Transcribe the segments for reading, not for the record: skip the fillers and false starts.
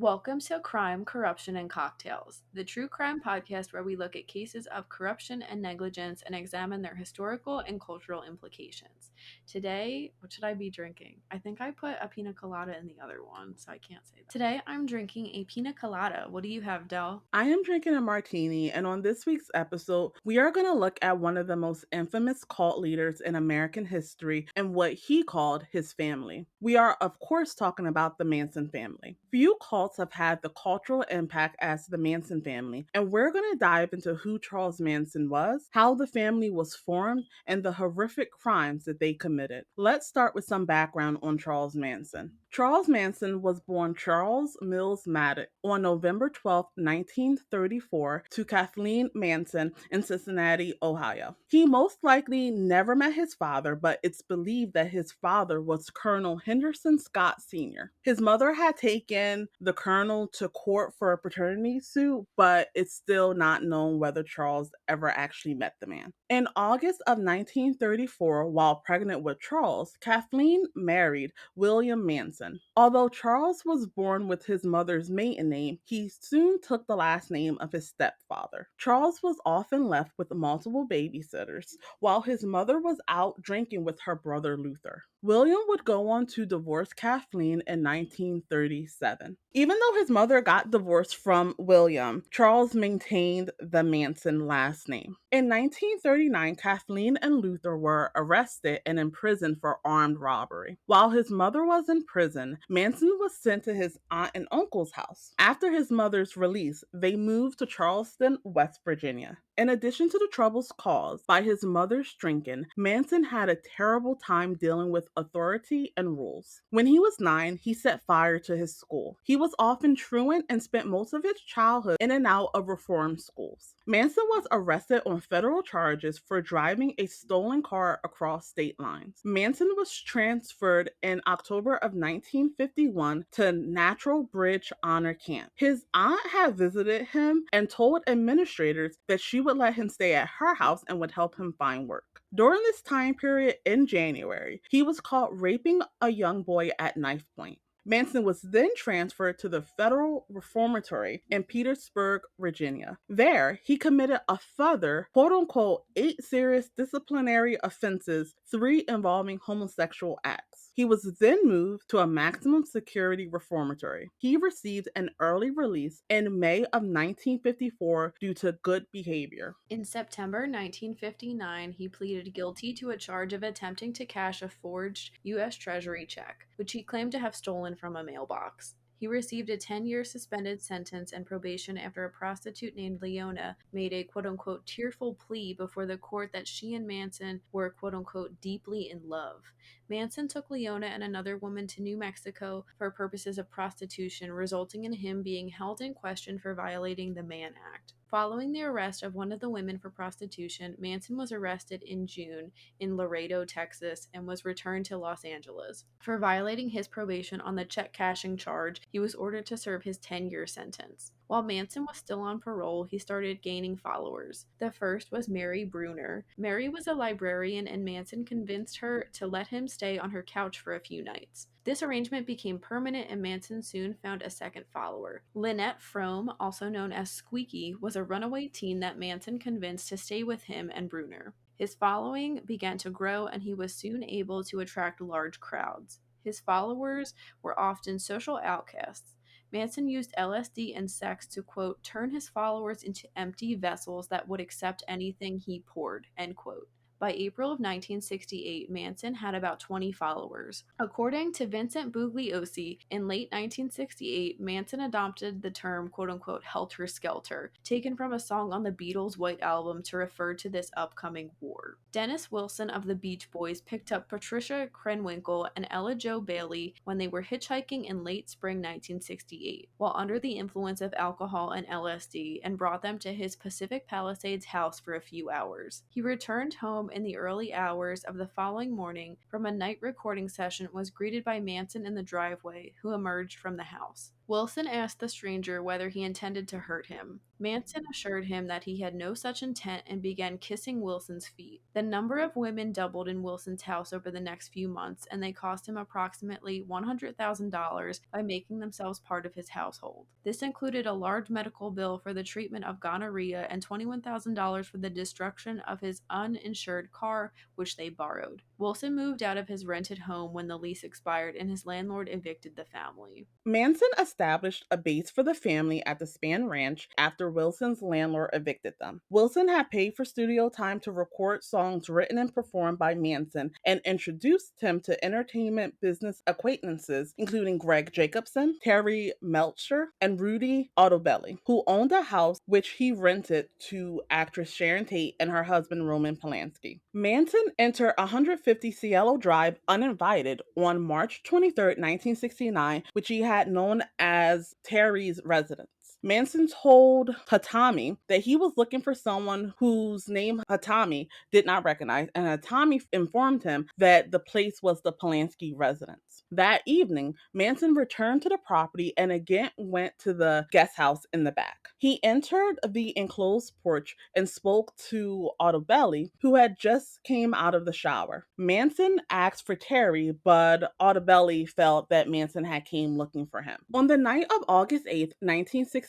Welcome to Crime, Corruption, and Cocktails, the true crime podcast where we look at cases of corruption and negligence and examine their historical and cultural implications. Today, what should I be drinking? I think I put a pina colada in the other one, so I can't say that. Today, I'm drinking a pina colada. What do you have, Del? I am drinking a martini, and on this week's episode, we are going to look at one of the most infamous cult leaders in American history and what he called his family. We are, of course, talking about the Manson family. Few cults have had the cultural impact as the Manson family, and we're going to dive into who Charles Manson was, how the family was formed, and the horrific crimes that they committed. Let's start with some background on Charles Manson. Charles Manson was born Charles Mills Maddox on November 12, 1934, to Kathleen Manson in Cincinnati, Ohio. He most likely never met his father, but it's believed that his father was Colonel Henderson Scott Sr. His mother had taken the colonel to court for a paternity suit, but it's still not known whether Charles ever actually met the man. In August of 1934, while pregnant with Charles, Kathleen married William Manson. Although Charles was born with his mother's maiden name, he soon took the last name of his stepfather. Charles was often left with multiple babysitters, while his mother was out drinking with her brother Luther. William would go on to divorce Kathleen in 1937. Even though his mother got divorced from William, Charles maintained the Manson last name. In 1939, Kathleen and Luther were arrested and imprisoned for armed robbery. While his mother was in prison, Manson was sent to his aunt and uncle's house. After his mother's release, they moved to Charleston, West Virginia. In addition to the troubles caused by his mother's drinking, Manson had a terrible time dealing with authority and rules. When he was 9, he set fire to his school. He was often truant and spent most of his childhood in and out of reform schools. Manson was arrested on federal charges for driving a stolen car across state lines. Manson was transferred in October of 1951 to Natural Bridge Honor Camp. His aunt had visited him and told administrators that she would let him stay at her house and would help him find work. During this time period in January, he was caught raping a young boy at knife point. Manson was then transferred to the Federal Reformatory in Petersburg, Virginia. There, he committed a further, quote unquote, 8 serious disciplinary offenses, 3 involving homosexual acts. He was then moved to a maximum security reformatory. He received an early release in May of 1954 due to good behavior. In September 1959, he pleaded guilty to a charge of attempting to cash a forged U.S. Treasury check, which he claimed to have stolen from a mailbox. He received a 10-year suspended sentence and probation after a prostitute named Leona made a quote-unquote tearful plea before the court that she and Manson were quote-unquote deeply in love. Manson took Leona and another woman to New Mexico for purposes of prostitution, resulting in him being held in question for violating the Mann Act. Following the arrest of one of the women for prostitution, Manson was arrested in June in Laredo, Texas, and was returned to Los Angeles. For violating his probation on the check cashing charge, he was ordered to serve his 10-year sentence. While Manson was still on parole, he started gaining followers. The first was Mary Bruner. Mary was a librarian, and Manson convinced her to let him stay on her couch for a few nights. This arrangement became permanent, and Manson soon found a second follower. Lynette Frome, also known as Squeaky, was a runaway teen that Manson convinced to stay with him and Bruner. His following began to grow, and he was soon able to attract large crowds. His followers were often social outcasts. Manson used LSD and sex to, quote, turn his followers into empty vessels that would accept anything he poured, end quote. By April of 1968, Manson had about 20 followers. According to Vincent Bugliosi, in late 1968, Manson adopted the term quote-unquote Helter Skelter, taken from a song on the Beatles' White Album to refer to this upcoming war. Dennis Wilson of the Beach Boys picked up Patricia Krenwinkel and Ella Jo Bailey when they were hitchhiking in late spring 1968, while under the influence of alcohol and LSD, and brought them to his Pacific Palisades house for a few hours. He returned home in the early hours of the following morning from a night recording session and was greeted by Manson in the driveway, who emerged from the house. Wilson asked the stranger whether he intended to hurt him. Manson assured him that he had no such intent and began kissing Wilson's feet. The number of women doubled in Wilson's house over the next few months, and they cost him approximately $100,000 by making themselves part of his household. This included a large medical bill for the treatment of gonorrhea and $21,000 for the destruction of his uninsured car, which they borrowed. Wilson moved out of his rented home when the lease expired, and his landlord evicted the family. Manson established a base for the family at the Span Ranch after Wilson's landlord evicted them. Wilson had paid for studio time to record songs written and performed by Manson and introduced him to entertainment business acquaintances, including Greg Jacobson, Terry Melcher, and Rudy Altobelli, who owned a house which he rented to actress Sharon Tate and her husband Roman Polanski. Manson entered 150 Cielo Drive uninvited on March 23, 1969, which he had known as Terry's residence. Manson told Hatami that he was looking for someone whose name Hatami did not recognize, and Hatami informed him that the place was the Polanski residence. That evening, Manson returned to the property and again went to the guest house in the back. He entered the enclosed porch and spoke to Altobelli, who had just came out of the shower. Manson asked for Terry, but Altobelli felt that Manson had came looking for him. On the night of August 8th, 1969,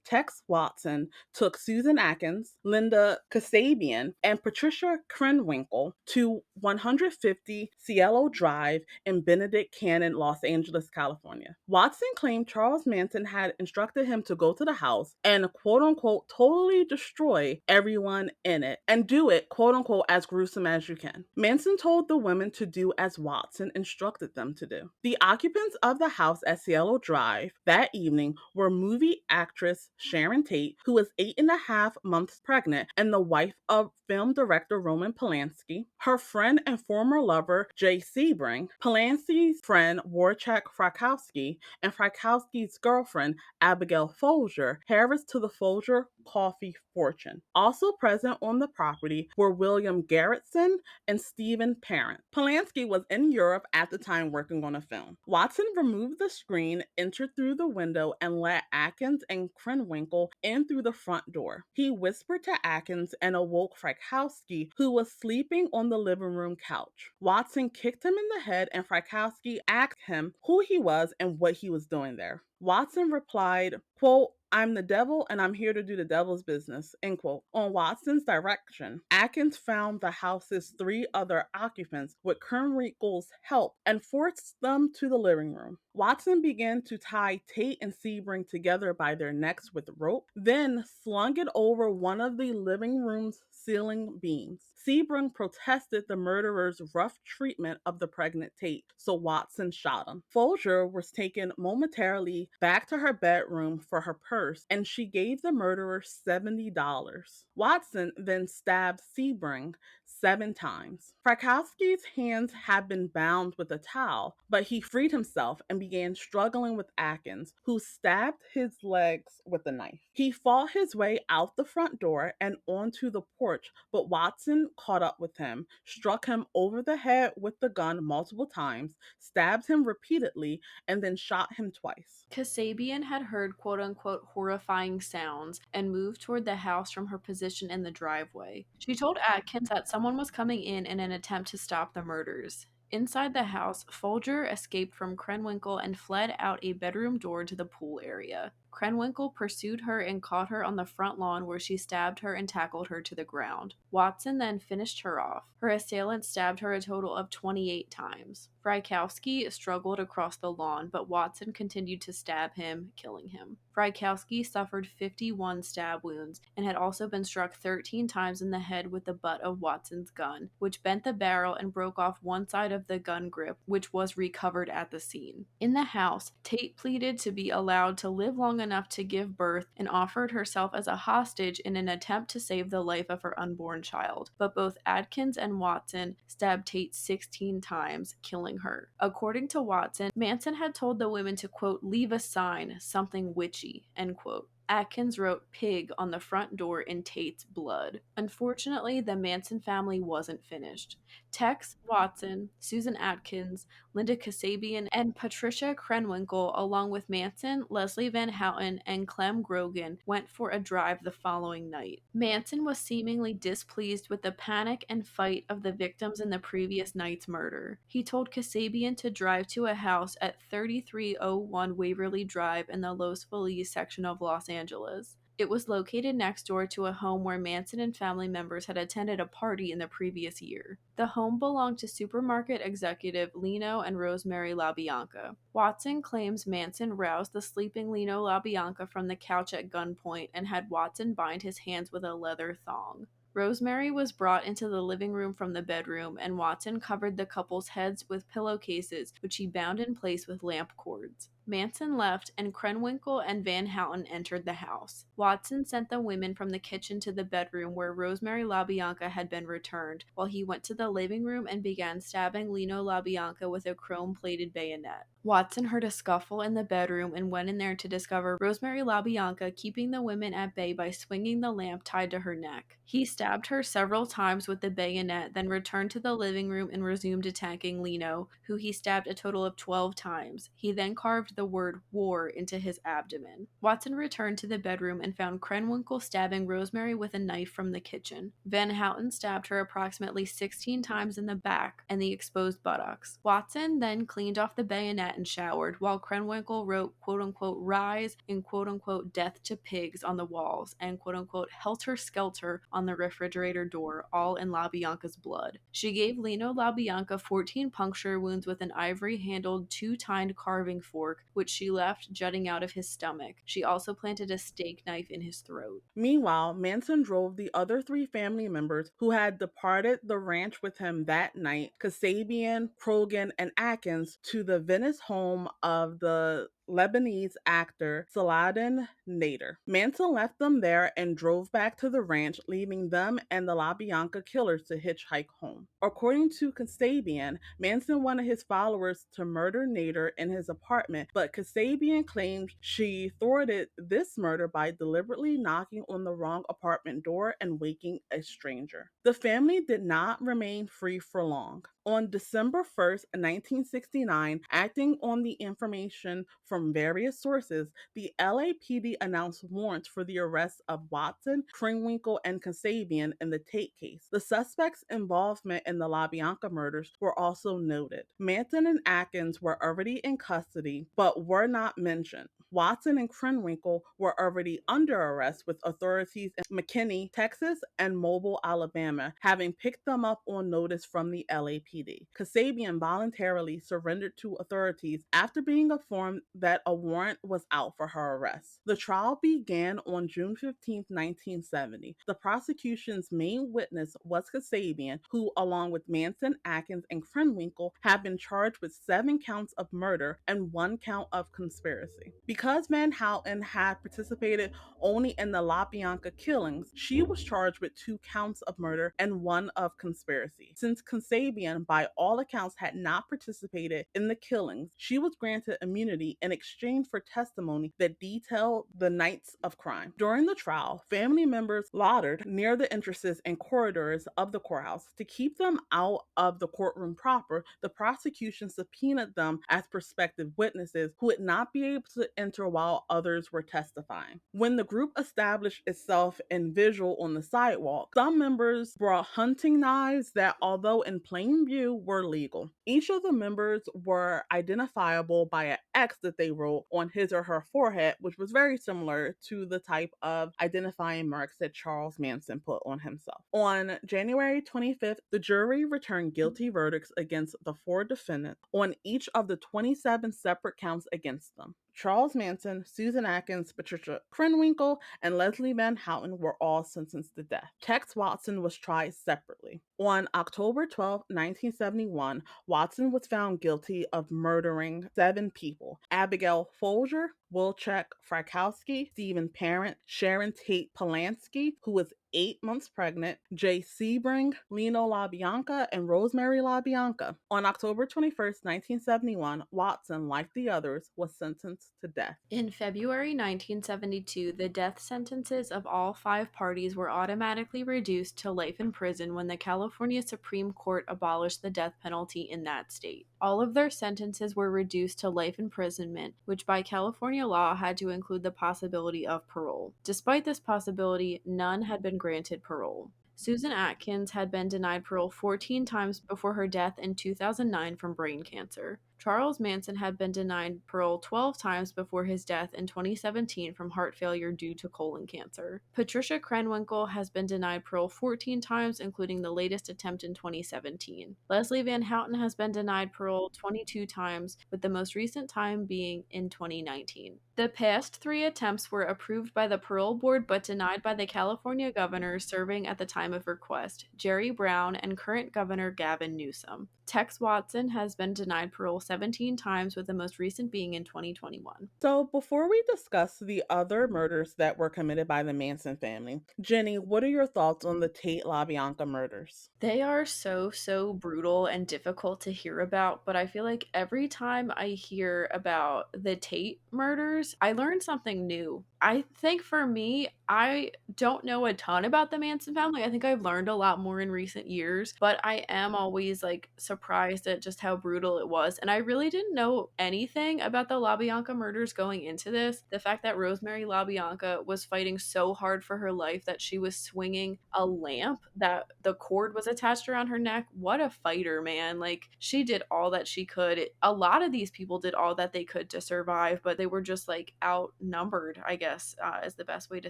Tex Watson took Susan Atkins, Linda Kasabian, and Patricia Krenwinkel to 150 Cielo Drive in Benedict Canyon, Los Angeles, California. Watson claimed Charles Manson had instructed him to go to the house and quote unquote totally destroy everyone in it and do it quote unquote as gruesome as you can. Manson told the women to do as Watson instructed them to do. The occupants of the house at Cielo Drive that evening were movie actress Sharon Tate, who was 8.5 months pregnant and the wife of film director Roman Polanski, her friend and former lover Jay Sebring, Polanski's friend Wojciech Frykowski, and Frykowski's girlfriend Abigail Folger, heiress to the Folger coffee fortune. Also present on the property were William Garretson and Stephen Parent. Polanski was in Europe at the time working on a film. Watson removed the screen, entered through the window, and let Atkins and Krenwinkel in through the front door. He whispered to Atkins and awoke Frykowski, who was sleeping on the living room couch. Watson kicked him in the head, and Frykowski asked him who he was and what he was doing there. Watson replied, quote, "I'm the devil and I'm here to do the devil's business," end quote. On Watson's direction, Atkins found the house's 3 other occupants with Krenwinkel's help and forced them to the living room. Watson began to tie Tate and Sebring together by their necks with rope, then slung it over one of the living room's ceiling beams. Sebring protested the murderer's rough treatment of the pregnant Tate, so Watson shot him. Folger was taken momentarily back to her bedroom for her purse, and she gave the murderer $70. Watson then stabbed Sebring 7 times. Frykowski's hands had been bound with a towel, but he freed himself and began struggling with Atkins, who stabbed his legs with a knife. He fought his way out the front door and onto the porch, but Watson caught up with him, struck him over the head with the gun multiple times, stabbed him repeatedly, and then shot him twice. Kasabian had heard quote unquote horrifying sounds and moved toward the house from her position in the driveway. She told Atkins that someone was coming in an attempt to stop the murders. Inside the house, Folger escaped from Krenwinkel and fled out a bedroom door to the pool area. Krenwinkel pursued her and caught her on the front lawn where she stabbed her and tackled her to the ground. Watson then finished her off. Her assailant stabbed her a total of 28 times. Frykowski struggled across the lawn, but Watson continued to stab him, killing him. Frykowski suffered 51 stab wounds and had also been struck 13 times in the head with the butt of Watson's gun, which bent the barrel and broke off one side of the gun grip, which was recovered at the scene. In the house, Tate pleaded to be allowed to live long enough to give birth and offered herself as a hostage in an attempt to save the life of her unborn child, but both Atkins and Watson stabbed Tate 16 times, killing her. According to Watson, Manson had told the women to, quote, leave a sign, something witchy, end quote. Atkins wrote pig on the front door in Tate's blood. Unfortunately, the Manson family wasn't finished. Tex, Watson, Susan Atkins, Linda Kasabian, and Patricia Krenwinkel, along with Manson, Leslie Van Houten, and Clem Grogan, went for a drive the following night. Manson was seemingly displeased with the panic and fight of the victims in the previous night's murder. He told Kasabian to drive to a house at 3301 Waverly Drive in the Los Feliz section of Los Angeles. It was located next door to a home where Manson and family members had attended a party in the previous year. The home belonged to supermarket executive Lino and Rosemary LaBianca. Watson claims Manson roused the sleeping Lino LaBianca from the couch at gunpoint and had Watson bind his hands with a leather thong. Rosemary was brought into the living room from the bedroom, and Watson covered the couple's heads with pillowcases, which he bound in place with lamp cords. Manson left, and Krenwinkel and Van Houten entered the house. Watson sent the women from the kitchen to the bedroom where Rosemary LaBianca had been returned, while he went to the living room and began stabbing Lino LaBianca with a chrome-plated bayonet. Watson heard a scuffle in the bedroom and went in there to discover Rosemary LaBianca keeping the women at bay by swinging the lamp tied to her neck. He stabbed her several times with the bayonet, then returned to the living room and resumed attacking Lino, who he stabbed a total of 12 times. He then carved the word war into his abdomen. Watson returned to the bedroom and found Krenwinkel stabbing Rosemary with a knife from the kitchen. Van Houten stabbed her approximately 16 times in the back and the exposed buttocks. Watson then cleaned off the bayonet and showered, while Krenwinkel wrote quote-unquote rise and quote-unquote death to pigs on the walls and quote-unquote Helter Skelter on the refrigerator door, all in LaBianca's blood. She gave Lino LaBianca 14 puncture wounds with an ivory-handled two-tined carving fork, which she left jutting out of his stomach. She also planted a steak knife in his throat. Meanwhile, Manson drove the other three family members who had departed the ranch with him that night, Kasabian, Krogan, and Atkins, to the Venice home of the Lebanese actor Saladin Nader. Manson left them there and drove back to the ranch, leaving them and the LaBianca killers to hitchhike home. According to Kasabian, Manson wanted his followers to murder Nader in his apartment, but Kasabian claimed she thwarted this murder by deliberately knocking on the wrong apartment door and waking a stranger. The family did not remain free for long. On December 1st, 1969, acting on the information from various sources, the LAPD announced warrants for the arrest of Watson, Krenwinkel, and Kasabian in the Tate case. The suspects' involvement in the LaBianca murders were also noted. Manson and Atkins were already in custody, but were not mentioned. Watson and Krenwinkel were already under arrest with authorities in McKinney, Texas, and Mobile, Alabama, having picked them up on notice from the LAPD. Kasabian voluntarily surrendered to authorities after being informed that a warrant was out for her arrest. The trial began on June 15, 1970. The prosecution's main witness was Kasabian, who, along with Manson, Atkins, and Krenwinkel, had been charged with 7 counts of murder and 1 count of conspiracy. Because Van Houten had participated only in the LaBianca killings, she was charged with 2 counts of murder and 1 of conspiracy. Since Kasabian, by all accounts, had not participated in the killings, she was granted immunity in exchange for testimony that detailed the nights of crime. During the trial, family members loitered near the entrances and corridors of the courthouse. To keep them out of the courtroom proper, the prosecution subpoenaed them as prospective witnesses who would not be able to enter while others were testifying. When the group established itself in visual on the sidewalk, some members brought hunting knives that, although in plain view, were legal. Each of the members were identifiable by an X that they wrote on his or her forehead, which was very similar to the type of identifying marks that Charles Manson put on himself. On January 25th, the jury returned guilty verdicts against the 4 defendants on each of the 27 separate counts against them. Charles Manson, Susan Atkins, Patricia Krenwinkel, and Leslie Van Houten were all sentenced to death. Tex Watson was tried separately. On October 12, 1971, Watson was found guilty of murdering 7 people: Abigail Folger, Wilczek Frykowski, Stephen Parent, Sharon Tate Polanski, who was 8 months pregnant, Jay Sebring, Lino LaBianca, and Rosemary LaBianca. On October 21st, 1971, Watson, like the others, was sentenced to death. In February 1972, the death sentences of all 5 parties were automatically reduced to life in prison when the California Supreme Court abolished the death penalty in that state. All of their sentences were reduced to life imprisonment, which by California law had to include the possibility of parole. Despite this possibility, none had been granted parole. Susan Atkins had been denied parole 14 times before her death in 2009 from brain cancer. Charles Manson had been denied parole 12 times before his death in 2017 from heart failure due to colon cancer. Patricia Krenwinkel has been denied parole 14 times, including the latest attempt in 2017. Leslie Van Houten has been denied parole 22 times, with the most recent time being in 2019. The past 3 attempts were approved by the parole board but denied by the California governor serving at the time of request, Jerry Brown, and current governor Gavin Newsom. Tex Watson has been denied parole 17 times, with the most recent being in 2021. So, before we discuss the other murders that were committed by the Manson family, Jenny, what are your thoughts on the Tate-LaBianca murders? They are so brutal and difficult to hear about, but I feel like every time I hear about the Tate murders, I learn something new. I think for me, I don't know a ton about the Manson family. I think I've learned a lot more in recent years, but I am always like surprised at just how brutal it was. And I really didn't know anything about the LaBianca murders going into this. The fact that Rosemary LaBianca was fighting so hard for her life that she was swinging a lamp that the cord was attached around her neck. What a fighter, man. Like, she did all that she could. A lot of these people did all that they could to survive, but they were just like outnumbered, I guess, is the best way to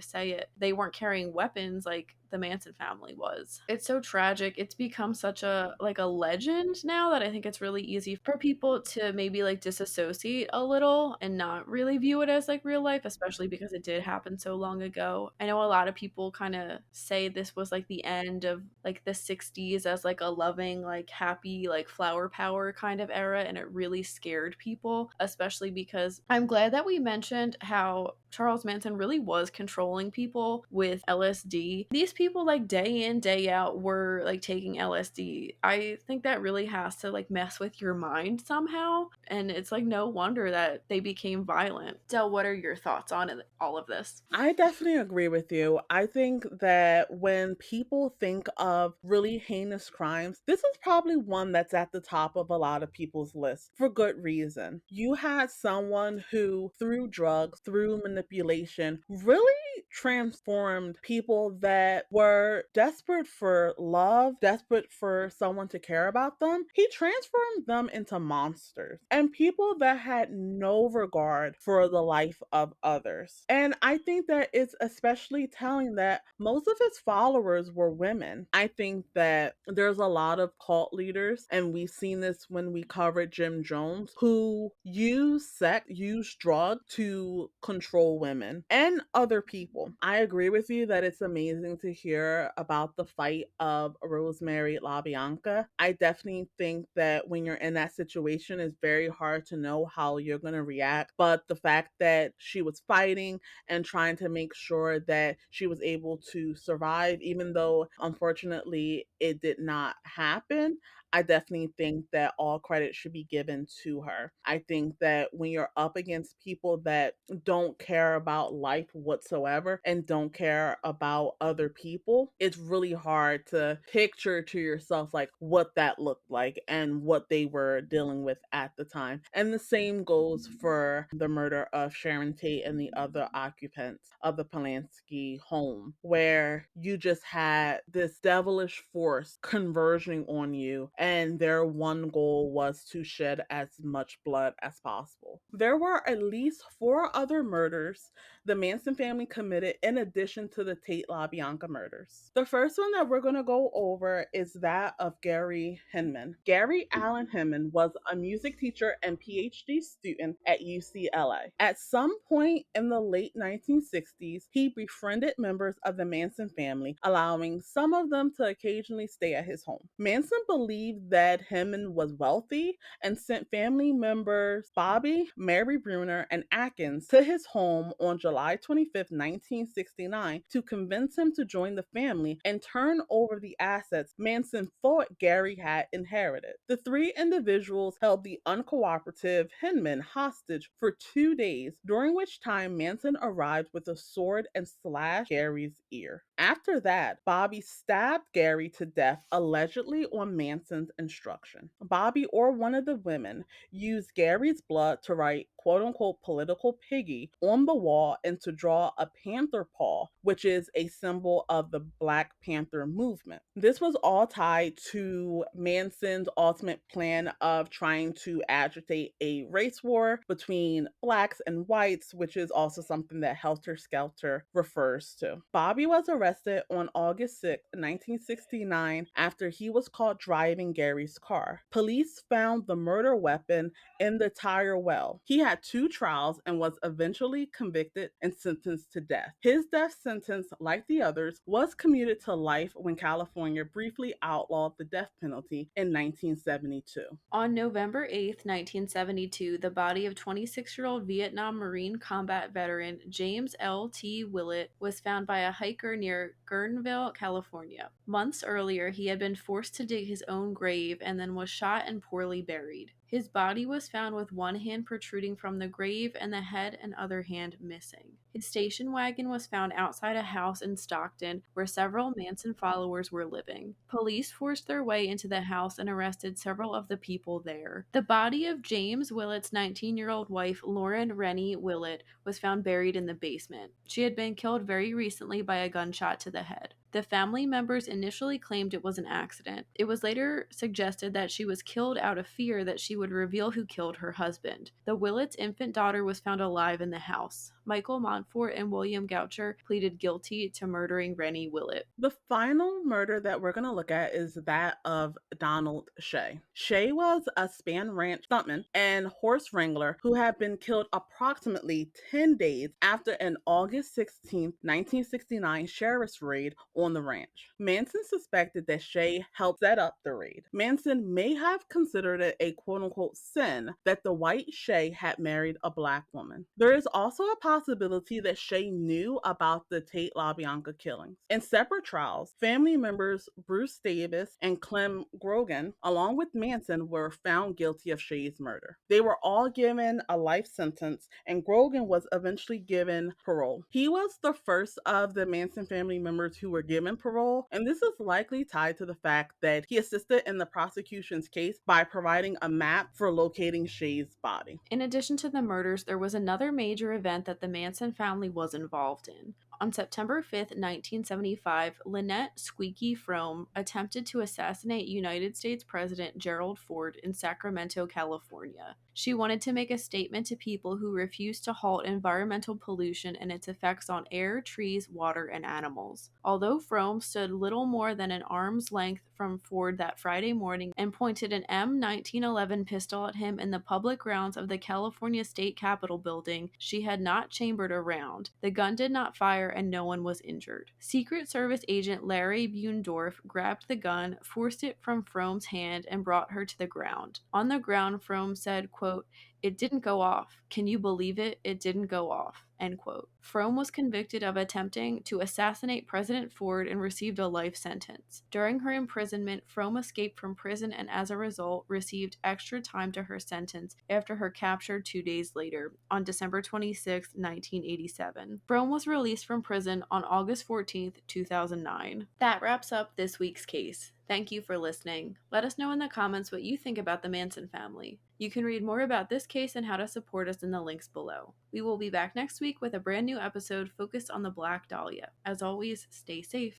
say it. They weren't carrying weapons like the Manson family was. It's so tragic. It's become such a legend now that I think it's really easy for people to maybe like disassociate a little and not really view it as like real life, especially because it did happen so long ago. I know a lot of people kind of say this was like the end of like the 60s as like a loving, like happy, like flower power kind of era, and it really scared people, especially because I'm glad that we mentioned how Charles Manson really was controlling people with LSD. These people, like day in, day out, were like taking LSD. I think that really has to like mess with your mind somehow. And it's like no wonder that they became violent. Del, what are your thoughts on all of this? I definitely agree with you. I think that when people think of really heinous crimes, this is probably one that's at the top of a lot of people's lists for good reason. You had someone who, through drugs, through manipulation, really transformed people that were desperate for love, desperate for someone to care about them. He transformed them into monsters and people that had no regard for the life of others. And I think that it's especially telling that most of his followers were women. I think that there's a lot of cult leaders, and we've seen this when we covered Jim Jones, who use sex, use drugs to control women and other people. I agree with you that it's amazing to hear about the fight of Rosemary LaBianca. I definitely think that when you're in that situation, it's very hard to know how you're going to react. But the fact that she was fighting and trying to make sure that she was able to survive, even though unfortunately it did not happen, I definitely think that all credit should be given to her. I think that when you're up against people that don't care about life whatsoever and don't care about other people, it's really hard to picture to yourself like what that looked like and what they were dealing with at the time. And the same goes for the murder of Sharon Tate and the other occupants of the Polanski home, where you just had this devilish force converging on you, and their one goal was to shed as much blood as possible. There were at least 4 other murders the Manson family committed in addition to the Tate-LaBianca murders. The first one that we're going to go over is that of Gary Hinman. Gary Allen Hinman was a music teacher and PhD student at UCLA. At some point in the late 1960s, he befriended members of the Manson family, allowing some of them to occasionally stay at his home. Manson believed that Hinman was wealthy and sent family members Bobby, Mary Bruner, and Atkins to his home on July 25th, 1969 to convince him to join the family and turn over the assets Manson thought Gary had inherited. The 3 individuals held the uncooperative Hinman hostage for 2 days, during which time Manson arrived with a sword and slashed Gary's ear. After that, Bobby stabbed Gary to death, allegedly on Manson's instruction. Bobby or one of the women used Gary's blood to write quote unquote political piggy on the wall and to draw a panther paw, which is a symbol of the Black Panther movement. This was all tied to Manson's ultimate plan of trying to agitate a race war between blacks and whites, which is also something that Helter Skelter refers to. Bobby was arrested on August 6, 1969, after he was caught driving Gary's car. Police found the murder weapon in the tire well. He had 2 trials and was eventually convicted and sentenced to death. His death sentence, like the others, was commuted to life when California briefly outlawed the death penalty in 1972. On November 8, 1972, the body of 26-year-old Vietnam Marine combat veteran James L. T. Willett was found by a hiker near Guerneville, California. Months earlier, he had been forced to dig his own grave and then was shot and poorly buried. His body was found with one hand protruding from the grave and the head and other hand missing. His station wagon was found outside a house in Stockton where several Manson followers were living. Police forced their way into the house and arrested several of the people there. The body of James Willett's 19-year-old wife, Lauren Rennie Willett, was found buried in the basement. She had been killed very recently by a gunshot to the head. The family members initially claimed it was an accident. It was later suggested that she was killed out of fear that she would reveal who killed her husband. The Willett's infant daughter was found alive in the house. Michael Montfort and William Goucher pleaded guilty to murdering Rennie Willett. The final murder that we're going to look at is that of Donald Shea. Shea was a Span Ranch stuntman and horse wrangler who had been killed approximately 10 days after an August 16, 1969 sheriff's raid on the ranch. Manson suspected that Shea helped set up the raid. Manson may have considered it a quote-unquote sin that the white Shea had married a black woman. There is also a possibility that Shea knew about the Tate-LaBianca killings. In separate trials, family members Bruce Davis and Clem Grogan, along with Manson, were found guilty of Shea's murder. They were all given a life sentence, and Grogan was eventually given parole. He was the first of the Manson family members who were given parole, and this is likely tied to the fact that he assisted in the prosecution's case by providing a map for locating Shea's body. In addition to the murders, there was another major event that the Manson family was involved in. On September 5, 1975, Lynette Squeaky Frome attempted to assassinate United States President Gerald Ford in Sacramento, California. She wanted to make a statement to people who refused to halt environmental pollution and its effects on air, trees, water, and animals. Although Frome stood little more than an arm's length from Ford that Friday morning and pointed an M1911 pistol at him in the public grounds of the California State Capitol building, she had not chambered a round. The gun did not fire and no one was injured. Secret Service agent Larry Buendorf grabbed the gun, forced it from Frome's hand, and brought her to the ground. On the ground, Frome said, quote, "It didn't go off. Can you believe it? It didn't go off." End quote. Frome was convicted of attempting to assassinate President Ford and received a life sentence. During her imprisonment, Frome escaped from prison and as a result received extra time to her sentence after her capture 2 days later, on December 26, 1987. Frome was released from prison on August 14, 2009. That wraps up this week's case. Thank you for listening. Let us know in the comments what you think about the Manson family. You can read more about this case and how to support us in the links below. We will be back next week with a brand new episode focused on the Black Dahlia. As always, stay safe.